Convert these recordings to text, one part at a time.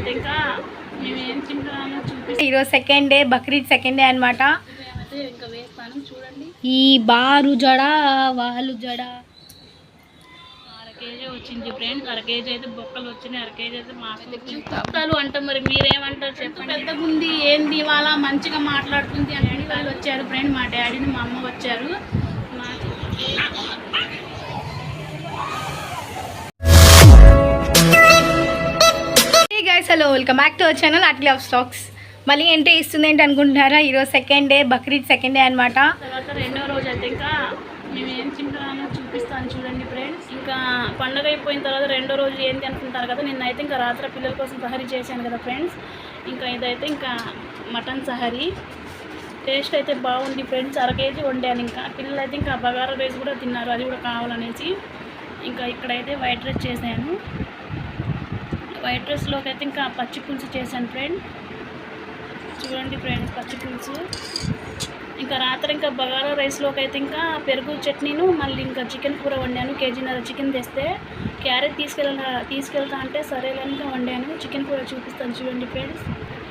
అయితే ఇంకా మేము ఏం తింటామో చూపిస్తాను. ఈరోజు second day, Bakrid second day అనమాట. అయితే ఇంకా వేస్తాను చూడండి. ఈ బారు జడ వాళ్ళు జడ 1/2 కేజీ వచ్చింది ఫ్రెండ్స్. 1/2 కేజీ అయితే బొక్కలు వచ్చినాయి, 1/2 కేజీ అయితే మాకు బొక్కలు అంటాం. మరి మీరేమంటారు చెప్పండి. పెద్దగా ఉంది ఏంది ఇవాళ మంచిగా మాట్లాడుతుంది అని డాడీ వాళ్ళు వచ్చారు ఫ్రెండ్. మా డాడీని మా అమ్మ వచ్చారు. Hello, welcome back to our channel Atlee of stocks. మళ్ళీ ఎంట్రీ ఇస్తుంది ఏంటి అనుకుంటున్నారా? ఈరోజు second day, Bakrid second day అనమాట. తర్వాత రెండో రోజు అయితే ఇంకా మేము ఏం తింటామో చూపిస్తాను చూడండి ఫ్రెండ్స్. ఇంకా పండుగ అయిపోయిన తర్వాత రెండో రోజు ఏంటి అనుకుంటారు కదా. నిన్నైతే ఇంకా రాత్రి పిల్లల కోసం సహరీ చేశాను కదా ఫ్రెండ్స్. ఇంకా ఇదైతే ఇంకా మటన్ సహరీ. టేస్ట్ అయితే బాగుంది ఫ్రెండ్స్. 1/2 కేజీ వండాను. ఇంకా పిల్లలు అయితే ఇంకా బగారా రైస్ కూడా తిన్నారు, అది కూడా కావాలనేసి. ఇంకా ఇక్కడైతే వైట్ రైస్ చేశాను. వైట్ రైస్లోకి అయితే ఇంకా పచ్చి పులుసు చేశాను ఫ్రెండ్. చూడండి ఫ్రెండ్స్, పచ్చి పులుసు. ఇంకా రాత్రి ఇంకా బగారా రైస్లోకి అయితే ఇంకా పెరుగు చట్నీను, మళ్ళీ ఇంకా చికెన్ కూర వండాను. 1.5 కేజీ చికెన్ తెస్తే క్యారెట్ తీసుకెళ్తా అంటే సరేలేనిగా వండాను. చికెన్ కూర చూపిస్తాను చూడండి ఫ్రెండ్స్.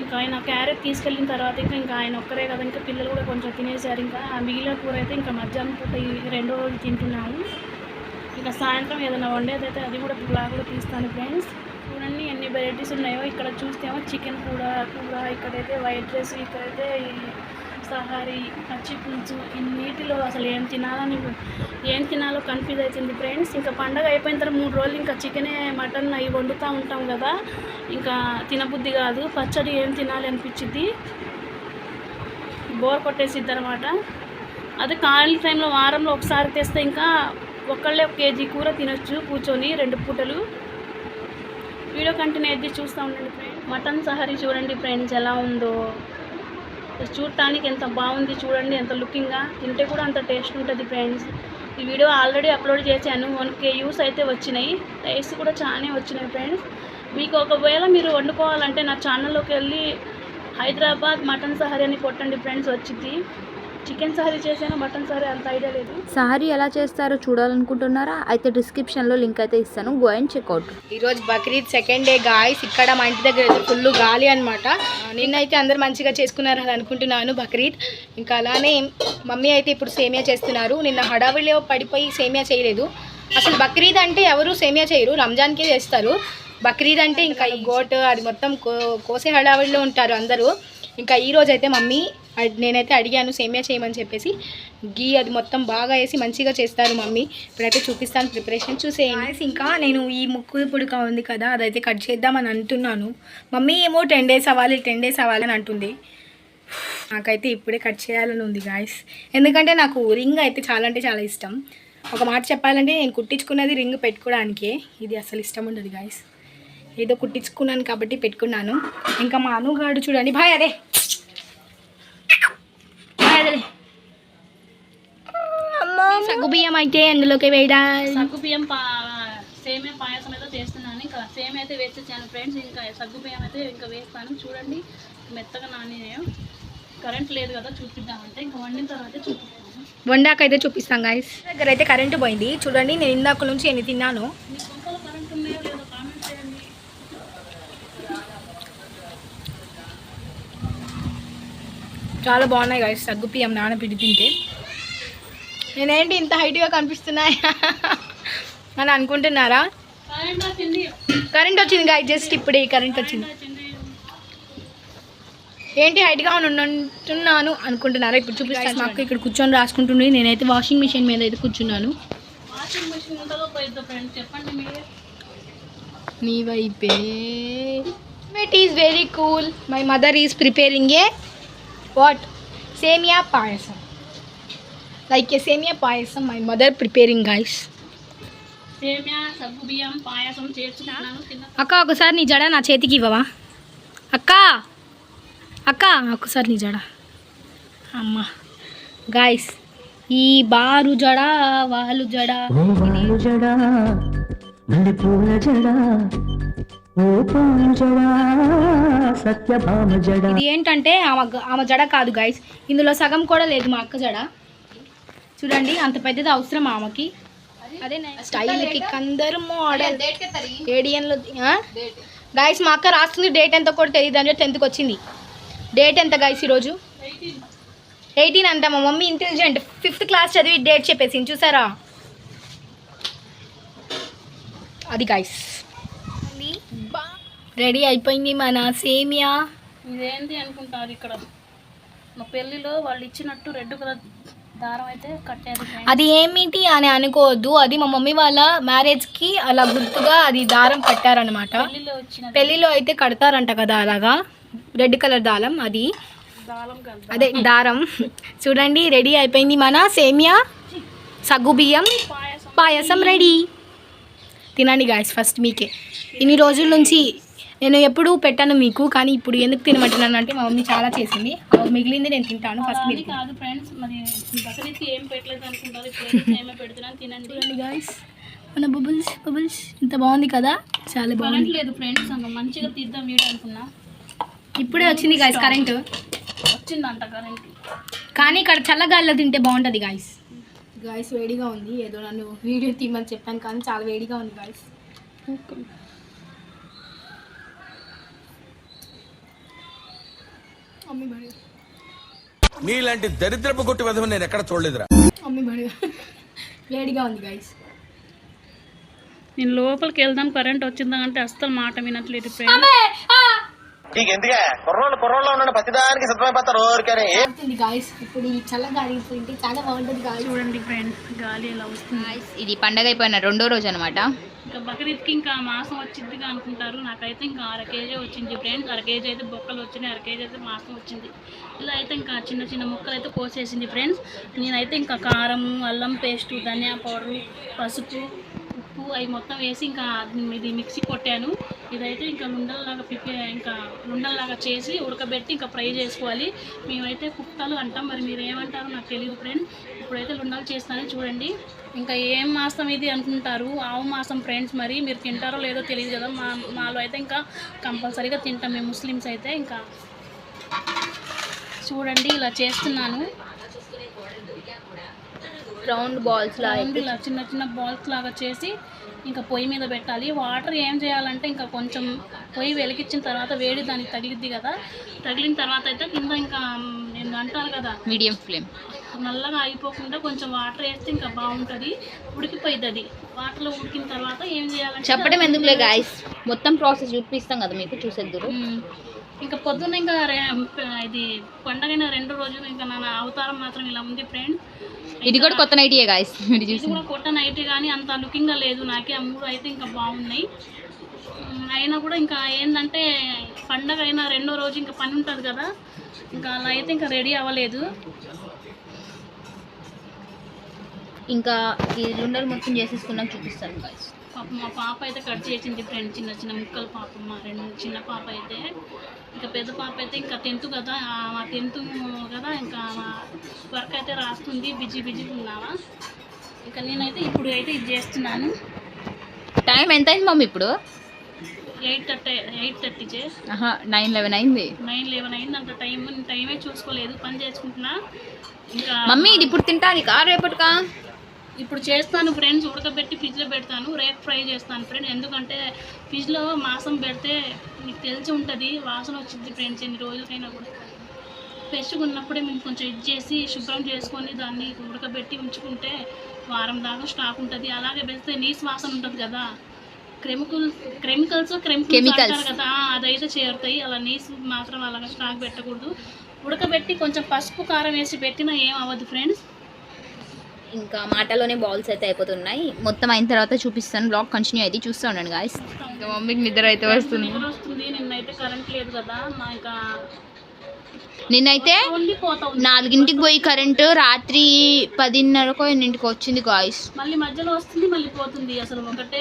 ఇంకా ఆయన క్యారెట్ తీసుకెళ్ళిన తర్వాత ఇంకా ఆయన ఒక్కరే కదా, ఇంకా పిల్లలు కూడా కొంచెం తినేసారు. ఇంకా మిగిలిన కూర అయితే ఇంకా మధ్యాహ్నం పూట రెండో రోజు తింటున్నాము. ఇంకా సాయంత్రం ఏదైనా వండేదైతే అది కూడా బ్లాగ్ కూడా తీస్తాను ఫ్రెండ్స్. చూడండి ఎన్ని వెరైటీస్ ఉన్నాయో. ఇక్కడ చూస్తేమో చికెన్ కూర, ఇక్కడైతే వైట్ రైస్, ఇక్కడైతే సహారీ, పచ్చి పులుసు. ఇన్నిటిలో అసలు ఏం తినాలో కన్ఫ్యూజ్ అవుతుంది ఫ్రెండ్స్. ఇంకా పండగ అయిపోయిన తర్వాత 3 రోజులు ఇంకా చికెనే, మటన్ అవి వండుతూ ఉంటాం కదా. ఇంకా తినబుద్ధి కాదు. పచ్చడి ఏం తినాలి అనిపించింది, బోర్ కొట్టేసిద్ది అనమాట. అదే ఖాళీ టైంలో వారంలో ఒకసారి తెస్తే ఇంకా ఒక్కళ్ళే 1 కేజీ కూర తినొచ్చు కూర్చొని 2 పూటలు. వీడియో కంటిన్యూ అయితే చూస్తూ ఉండండి ఫ్రెండ్స్. మటన్ సహరీ చూడండి ఫ్రెండ్స్ ఎలా ఉందో. చూడటానికి ఎంత బాగుంది చూడండి, ఎంత లుకింగ్గా. తింటే కూడా అంత టేస్ట్ ఉంటుంది ఫ్రెండ్స్. ఈ వీడియో ఆల్రెడీ అప్లోడ్ చేశాను. 1K వ్యూస్ అయితే వచ్చినాయి, టేస్ట్ కూడా చాలా వచ్చినాయి ఫ్రెండ్స్. మీకు ఒకవేళ మీరు వండుకోవాలంటే నా ఛానల్లోకి వెళ్ళి హైదరాబాద్ మటన్ సహరీ అని కొట్టండి ఫ్రెండ్స్, వచ్చింది. చికెన్ సహరీ చేశాను, మటన్ సహరీ అంత ఐడియా లేదు. సహరీ ఎలా చేస్తారో చూడాలనుకుంటున్నారా? అయితే డిస్క్రిప్షన్లో లింక్ అయితే ఇస్తాను, గో అండ్ చెక్అవుట్. ఈరోజు బక్రీద్ సెకండ్ డే గాయ్స్. ఇక్కడ మా ఇంటి దగ్గర అయితే ఫుల్ గాలి అనమాట. నిన్నైతే అందరు మంచిగా చేసుకున్నారు అని అనుకుంటున్నాను బక్రీద్. ఇంకా అలానే మమ్మీ అయితే ఇప్పుడు సేమియా చేస్తున్నారు. నిన్న హడావిడిలో పడిపోయి సేమియా చేయలేదు. అసలు బక్రీద్ అంటే ఎవరు సేమియా చేయరు, రంజాన్కే చేస్తారు. బక్రీద్ అంటే ఇంకా ఈ గోట్ అది మొత్తం కోసే హడావిడిలో ఉంటారు అందరూ. ఇంకా ఈరోజు అయితే మమ్మీ, నేనైతే అడిగాను సేమియా చేయమని చెప్పేసి, గీ అది మొత్తం బాగా వేసి మంచిగా చేస్తారు మమ్మీ. ఇప్పుడైతే చూపిస్తాను ప్రిపరేషన్, చూసేయండి. ఇంకా నేను ఈ ముక్కు పుడక ఉంది కదా, అదైతే కట్ చేద్దామని అంటున్నాను. మమ్మీ ఏమో 10 డేస్ అవ్వాలి 10 డేస్ అవ్వాలి అని అంటుంది. నాకైతే ఇప్పుడే కట్ చేయాలని ఉంది గాయస్. ఎందుకంటే నాకు రింగ్ అయితే చాలా అంటే చాలా ఇష్టం. ఒక మాట చెప్పాలంటే నేను కుట్టించుకున్నది రింగ్ పెట్టుకోవడానికే. ఇది అసలు ఇష్టం ఉండదు గాయస్. ఏదో కుట్టించుకున్నాను కాబట్టి పెట్టుకున్నాను. ఇంకా మా అనుగాడు చూడండి, భాయ్ అదే సగ్గుబియ్యం అయితే అందులోకి వేయడాలి. సగ్గుబియ్యం సేమియా పాయసం అయితే చేస్తున్నాను. ఇంకా సేమియా అయితే వేసేసాను ఫ్రెండ్స్. ఇంకా సగ్గుబియ్యం అయితే ఇంకా వేస్తాను. చూడండి మెత్తగా నానినాయో. కరెంట్ లేదు కదా చూపిద్దామంటే, ఇంకా వండిన తర్వాత చూపిస్తాను. వండాకైతే చూపిస్తాం గాయస్. దగ్గర అయితే కరెంటు పోయింది చూడండి. నేను ఇందాక నుంచి ఎన్ని తిన్నాను. మీ సొంతలో కరెంట్ ఉన్నాయో లేదో కామెంట్ చేయండి. చాలా బాగున్నాయి గాయస్ సగ్గుబియ్యం నానబిడ్డి తింటే. నేనేంటి ఇంత హైట్గా కనిపిస్తున్నాయి అని అనుకుంటున్నారా? కరెంట్ వచ్చింది గాయస్, జస్ట్ ఇప్పుడే కరెంట్ వచ్చింది. ఏంటి హైట్గా ఉంటున్నాను అనుకుంటున్నారా? ఇప్పుడు చూపిస్తాను. మాకు ఇక్కడ కూర్చొని రాసుకుంటుంది. నేనైతే వాషింగ్ మిషన్ మీద అయితే కూర్చున్నాను. మీ వైపే. It is very cool. My mother is preparing A what సేమియా పాయసం. లైక్ ఏ సేమియా పాయసం మై మదర్ ప్రిపేరింగ్ గైస్. సేమియా సగ్గుబియ్యం పాయసం చేస్తున్నాను. అక్క ఒకసారి నీ జడ నా చేతికి ఇవ్వవా? అక్క ఒకసారి నీ జడ. అమ్మ గాయస్, ఈ బారు జడ వాళ్ళు జడ ఇది ఏంటంటే ఆమె జడ కాదు గైస్, ఇందులో సగం కూడా లేదు మా అక్క జడ. చూడండి అంత పెద్దది అవసరం ఆమెకి. అదే స్టైల్ కి అందరు మోడల్ ఏడియన్లో గైస్ మా అక్క రాస్తుంది, డేట్ ఎంత కూడా తెలియదు అని 10th వచ్చింది. డేట్ ఎంత గైస్ ఈరోజు? 18 అంట. మా మమ్మీ ఇంటెలిజెంట్, 5th క్లాస్ చదివి డేట్ చెప్పేసింది చూసారా. అది గైస్ రెడీ అయిపోయింది మన సేమియా. ఇదేంటి అనుకుంటారు, ఇక్కడ మా పెళ్ళిలో వాళ్ళు ఇచ్చినట్టు రెడ్ కలర్ దారం అయితే కట్టారు. అది ఏమిటి అని అనుకోవద్దు, అది మా మమ్మీ వాళ్ళ మ్యారేజ్కి అలా గుర్తుగా అది దారం కట్టారనమాట. పెళ్ళిలో అయితే కడతారంట కదా అలాగా, రెడ్ కలర్ దారం, అది అదే దారం. చూడండి రెడీ అయిపోయింది మన సేమియా సగ్గుబియ్యం పాయసం రెడీ. తినండి గాయస్, ఫస్ట్ మీకే. ఇన్ని రోజుల నుంచి నేను ఎప్పుడూ పెట్టాను మీకు, కానీ ఇప్పుడు ఎందుకు తినమంటున్నాను అంటే మా మమ్మీ చాలా చేసింది, మిగిలింది నేను తింటాను. ఫస్ట్ మీరు కాదు ఫ్రెండ్స్, మరి బక్రీద్కి ఏం పెట్టలేదు అనుకుంటారు, ఏమో పెడుతున్నాను తినండి గాయస్. మన బబుల్స్ ఇంత బాగుంది కదా, చాలా బాగుంది. లేదు ఫ్రెండ్స్, మంచిగా తీద్దాం వీడియో అనుకున్నా, ఇప్పుడే వచ్చింది గాయస్ కరెంట్. వచ్చిందంట కరెంట్, కానీ ఇక్కడ చల్లగాలిలో తింటే బాగుంటుంది గాయస్. గాయస్ వేడిగా ఉంది, ఏదో నన్ను వీడియో తీయమని చెప్పాను కానీ చాలా వేడిగా ఉంది గాయస్. నీలాంటి దరిద్రపు కొట్టి విధం నేను ఎక్కడ చూడలేదురా. వేడిగా ఉంది గాయస్. నేను లోపలికి వెళ్దాం కరెంట్ వచ్చిందా అంటే అస్సలు మాట వినట్లేదు. గాయస్ ఇప్పుడు ఈ చల్లగాలి తింటే చాలా బాగుంటుంది గాయస్. చూడండి ఫ్రెండ్స్ గాలి ఎలా వస్తుంది. ఇది పండగ అయిపోయిన 2వ రోజు అనమాట. ఇంకా బక్రీద్కి ఇంకా మాసం వచ్చిందిగా అనుకుంటారు, నాకైతే ఇంకా 1/2 కేజీ వచ్చింది ఫ్రెండ్స్. 1/2 కేజీ అయితే బొక్కలు వచ్చినాయి, 1/2 కేజీ అయితే మాసం వచ్చింది. ఇలా అయితే ఇంకా చిన్న చిన్న ముక్కలు అయితే కోసేసింది ఫ్రెండ్స్. నేనైతే ఇంకా కారం, అల్లం పేస్టు, ధనియా పౌడరు, పసుపు, ఉప్పు అవి మొత్తం వేసి ఇంకా ఇది మిక్సీ కొట్టాను. ఇదైతే ఇంకా లుండల్లాగా చేసి ఉడకబెట్టి ఇంకా ఫ్రై చేసుకోవాలి. మేమైతే కుక్కలు అంటాం, మరి మీరు ఏమంటారో నాకు తెలియదు ఫ్రెండ్స్. ఇప్పుడైతే లుండలు చేస్తాను చూడండి. ఇంకా ఏం మాసం ఇది అనుకుంటారు, ఆవు మాసం ఫ్రెండ్స్. మరి మీరు తింటారో లేదో తెలియదు కదా, మాలో అయితే ఇంకా కంపల్సరీగా తింటాం మేము ముస్లిమ్స్ అయితే. ఇంకా చూడండి ఇలా చేస్తున్నాను, రౌండ్ బాల్స్ ఇలా చిన్న చిన్న బాల్స్ లాగా చేసి ఇంకా పొయ్యి మీద పెట్టాలి. వాటర్ ఏం చేయాలంటే ఇంకా కొంచెం పొయ్యి వెలిగించిన తర్వాత వేడి దానికి తగిలిద్ది కదా, తగిలిన తర్వాత అయితే కింద ఇంకా నేను అంటాను కదా మీడియం ఫ్లేమ్ నల్లగా అయిపోకుండా కొంచెం వాటర్ వేస్తే ఇంకా బాగుంటుంది, ఉడికిపోయింది. అది వాటర్లో ఉడికిన తర్వాత ఏం చేయాలంటే చెప్పడం ఎందుకులే గాయస్, మొత్తం ప్రాసెస్ చూపిస్తాం కదా మీకు, చూసేద్దురు. ఇంకా పొద్దున్న ఇంకా ఇది పండగైన 2 రోజులు ఇంకా నా అవతారం మాత్రం ఇలా ఉంది ఫ్రెండ్. ఇది కూడా కొత్త నైటీయే గాయస్, ఇది కూడా కొత్త నైటీ, కానీ అంత లుకింగ్గా లేదు నాకే. ఆ 3 అయితే ఇంకా బాగున్నాయి. అయినా కూడా ఇంకా ఏంటంటే పండగ అయినా 2వ రోజు ఇంకా పని ఉంటుంది కదా, ఇంకా అలా అయితే ఇంకా రెడీ అవ్వలేదు. ఇంకా ఈ లుండలు మొత్తం చేసేసుకున్నాక చూపిస్తాను గాయస్. పాప మా పాప అయితే కట్ చేసింది ఫ్రెండ్, చిన్న చిన్న ముక్కలు. పాప మా 2 చిన్న పాప అయితే, ఇంకా పెద్ద పాప అయితే ఇంకా 10th కదా, మా 10th కదా, ఇంకా వర్క్ అయితే రాస్తుంది, బిజీ ఉన్నావా. ఇంకా నేనైతే ఇప్పుడు అయితే ఇది చేస్తున్నాను. టైం ఎంత అయింది మమ్మీ ఇప్పుడు? 8:30 9:11 అయింది. 9:11 అయింది అంత టైమే చూసుకోలేదు, పని చేసుకుంటున్నా. ఇంకా మమ్మీ ఇది ఇప్పుడు తింటాను కా రేపటికా? ఇప్పుడు చేస్తాను ఫ్రెండ్స్, ఉడకబెట్టి ఫ్రిడ్జ్లో పెడతాను, రేపు ఫ్రై చేస్తాను ఫ్రెండ్. ఎందుకంటే ఫ్రిడ్జ్లో మాసం పెడితే మీకు తెలిసి ఉంటుంది, వాసన వచ్చింది ఫ్రెండ్స్. ఎన్ని రోజులకైనా కూడా ఫ్రెష్గా ఉన్నప్పుడే మేము కొంచెం ఇది చేసి శుభ్రం చేసుకొని దాన్ని ఉడకబెట్టి ఉంచుకుంటే వారం దాకా స్టాక్ ఉంటుంది. అలాగే పెడితే నీసు వాసన ఉంటుంది కదా, కెమికల్స్ అంటారు కదా, అదైతే చేరుతాయి. అలా నీసు మాత్రం అలాగా స్టాక్ పెట్టకూడదు. ఉడకబెట్టి కొంచెం పసుపు కారం వేసి పెట్టినా ఏం అవ్వదు ఫ్రెండ్స్. ఇంకా మాటలోనే బాల్స్ అయితే అయిపోతున్నాయి. మొత్తం అయిన తర్వాత చూపిస్తాను, బ్లాగ్ కంటిన్యూ అయితే చూస్తూ ఉండండి గాయస్. ఇంకా మమ్మీకి నిద్ర అయితే వస్తుంది. నిన్నైతే కరెంట్ లేదు కదా, నిన్నైతే 4ంటికి పోయి కరెంటు రాత్రి 10:30కో 8ంటికి వచ్చింది గాయస్. మళ్ళీ మధ్యలో వస్తుంది మళ్ళీ పోతుంది,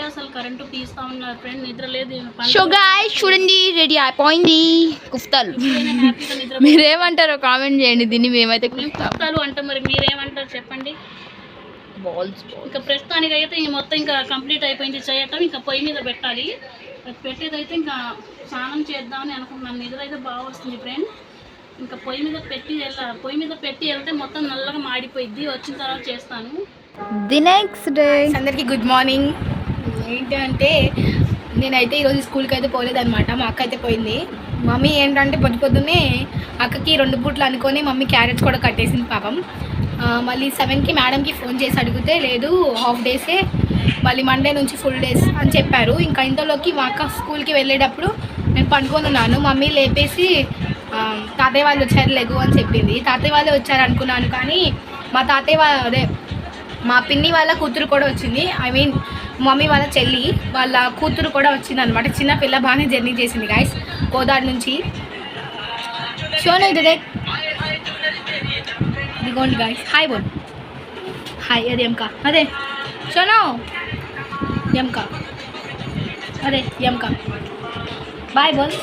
అసలు కరెంటు తీస్తా ఉన్నారు ఫ్రెండ్. నిద్ర లేదు. సో గాయస్ చూడండి రెడీ అయిపోయింది కుఫ్తాలు. మీరేమంటారో కామెంట్ చేయండి, దీన్ని మేమైతే కుఫ్తాలు అంటాం, మరి మీరేమంటారు చెప్పండి. బాల్స్ ఇంకా ప్రస్తుతానికి అయితే మొత్తం ఇంకా కంప్లీట్ అయిపోయింది చేయటం. ఇంకా పొయ్యి మీద పెట్టాలి, పెట్టేదైతే ఇంకా స్నానం చేద్దామని అనుకుంటున్నాను. నిద్ర అయితే బాగా వస్తుంది ఫ్రెండ్. ఇంకా పొయ్యి మీద పెట్టి వెళ్తే మొత్తం నల్లగా మాడిపోయిద్ది, వచ్చిన తర్వాత చేస్తాను. ది నెక్స్ట్ డే అందరికీ గుడ్ మార్నింగ్. ఏంటంటే నేనైతే ఈరోజు స్కూల్కి అయితే పోలేదన్నమాట, మా అక్క అయితే పోయింది. మమ్మీ ఏంటంటే పొద్దున్నే అక్కకి 2 పూట్లు అనుకొని మమ్మీ క్యారెట్స్ కూడా కట్టేసింది పాపం. మళ్ళీ 7కి మేడంకి ఫోన్ చేసి అడిగితే లేదు హాఫ్ డేసే, మళ్ళీ మండే నుంచి ఫుల్ డేస్ అని చెప్పారు. ఇంకా ఇంతలోకి మా అక్క స్కూల్కి వెళ్ళేటప్పుడు నేను పండుకొని ఉన్నాను. మమ్మీ లేపేసి తాతయ్య వాళ్ళు వచ్చారు లెగు అని చెప్పింది. తాతయ్య వాళ్ళే వచ్చారు అనుకున్నాను, కానీ మా తాతయ్య అదే మా పిన్ని వాళ్ళ కూతురు కూడా వచ్చింది. ఐ మీన్ మమ్మీ వాళ్ళ చెల్లి వాళ్ళ కూతురు కూడా వచ్చింది అనమాట. చిన్న పిల్ల బాగానే జర్నీ చేసింది గైస్ కోదాడు నుంచి. షోను ఇదిగోండి గైస్, హాయ్ బోల్, హాయ్. అదే ఎంకా, అదే షోను ఎంకా, అదే ఎంకా, బాయ్ బోల్.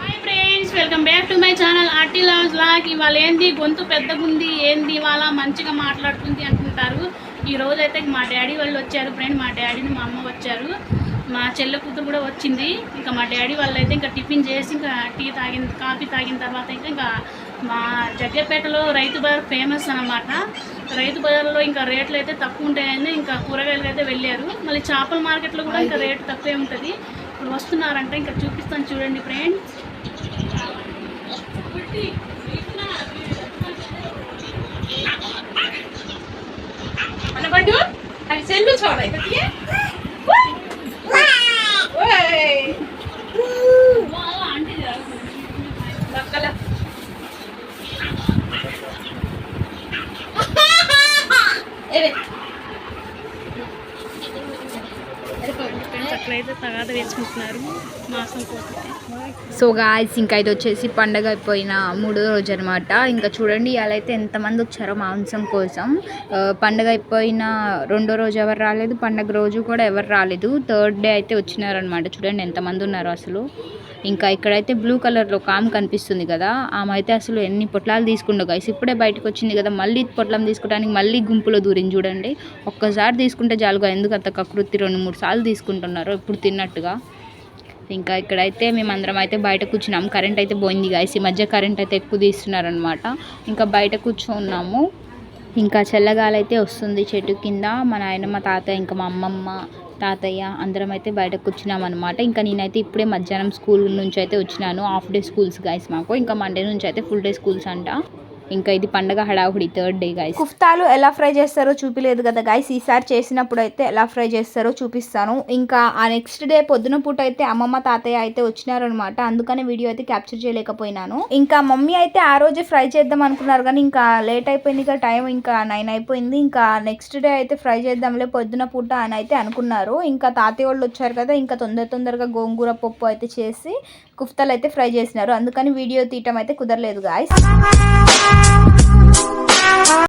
Hi friends, welcome back to my channel RT loves vlog. ఇవాళ ఏంది గొంతు పెద్దగా ఉంది, ఏంది ఇవాళ మంచిగా మాట్లాడుతుంది అనుకుంటారు. ఈ రోజు అయితే మా డాడీ వాళ్ళు వచ్చారు ఫ్రెండ్. మా డాడీని మా అమ్మ వచ్చారు, మా చెల్లె కూతురు కూడా వచ్చింది. ఇంకా మా డాడీ వాళ్ళు అయితే ఇంకా టిఫిన్ చేసి ఇంకా కాఫీ తాగిన తర్వాత ఇంకా మా జగ్గపేటలో రైతు బజార్ ఫేమస్ అన్నమాట. రైతు బజార్లో ఇంకా రేట్లు అయితే తక్కువ ఉంటాయని ఇంకా కూరగాయలు అయితే వెళ్ళారు. మళ్ళీ చేపల మార్కెట్లో కూడా ఇంకా రేటు తక్కువే ఉంటుంది. ఇప్పుడు వస్తున్నారంట, ఇంకా చూపిస్తాను చూడండి ఫ్రెండ్స్. అది సెల్లు చూడాలి అట్లయితే తగాద వేసుకుంటున్నారు మాసం కోసం. సో గాయ్స్, ఇంకా ఇది వచ్చేసి పండగ అయిపోయిన 3వ రోజు అనమాట. ఇంకా చూడండి ఇవాళ అయితే ఎంతమంది వచ్చారో మాంసం కోసం. పండగ అయిపోయిన 2వ రోజు ఎవరు రాలేదు, పండగ రోజు కూడా ఎవరు రాలేదు. 3rd డే అయితే వచ్చినారనమాట. చూడండి ఎంతమంది ఉన్నారో అసలు. ఇంకా ఇక్కడైతే బ్లూ కలర్లో ఒక ఆమె కనిపిస్తుంది కదా, ఆమె అయితే అసలు ఎన్ని పొట్లాలు తీసుకుండో గైస్. ఇప్పుడే బయటకు వచ్చింది కదా, మళ్ళీ పొట్లం తీసుకోవడానికి మళ్ళీ గుంపులో దూరింది. చూడండి ఒక్కసారి తీసుకుంటే చాలుగా, ఎందుకు అంత కకృతి 2-3 సార్లు తీసుకుంటున్నారు ఇప్పుడు తిన్నట్టుగా. ఇంకా ఇక్కడైతే మేమందరం అయితే బయట కూర్చున్నాము. కరెంట్ అయితే పోయింది గైస్, ఈ మధ్య కరెంట్ అయితే ఎక్కువ తీస్తున్నారనమాట. ఇంకా బయట కూర్చున్నాము. ఇంకా చల్లగాలైతే వస్తుంది చెట్టు కింద. మా నాయనమ్మ, తాతయ్య, ఇంకా మా అమ్మమ్మ, తాతయ్య అందరం అయితే బయట కూర్చున్నాం అనమాట. ఇంకా నేనైతే ఇప్పుడే మధ్యాహ్నం స్కూల్ నుంచి అయితే వచ్చినాను. హాఫ్ డే స్కూల్స్ గైస్ మాకు. ఇంకా మండే నుంచి అయితే ఫుల్ డే స్కూల్స్ అంట. ఇంకా ఇది పండగ హడావుడి 3rd డే గైస్. కుఫ్తాలు ఎలా ఫ్రై చేస్తారో చూపిలేదు కదా గైస్. ఈసారి చేసినప్పుడు అయితే ఎలా ఫ్రై చేస్తారో చూపిస్తాను. ఇంకా ఆ నెక్స్ట్ డే పొద్దున పూట అయితే అమ్మమ్మ, తాతయ్య అయితే వచ్చినారనమాట. అందుకనే వీడియో అయితే క్యాప్చర్ చేయలేకపోయినాను. ఇంకా మమ్మీ అయితే ఆ రోజే ఫ్రై చేద్దాం అనుకున్నారు, కానీ ఇంకా లేట్ అయిపోయింది. ఇంకా టైం ఇంకా 9 అయిపోయింది. ఇంకా నెక్స్ట్ డే అయితే ఫ్రై చేద్దాంలే పొద్దున పూట అని అయితే అనుకున్నారు. ఇంకా తాతయ్య వాళ్ళు వచ్చారు కదా, ఇంకా తొందరగా గోంగూర పప్పు అయితే చేసి కుఫ్తాలు అయితే ఫ్రై చేసినారు. అందుకని వీడియో తీయటం అయితే కుదరలేదు గాయస్.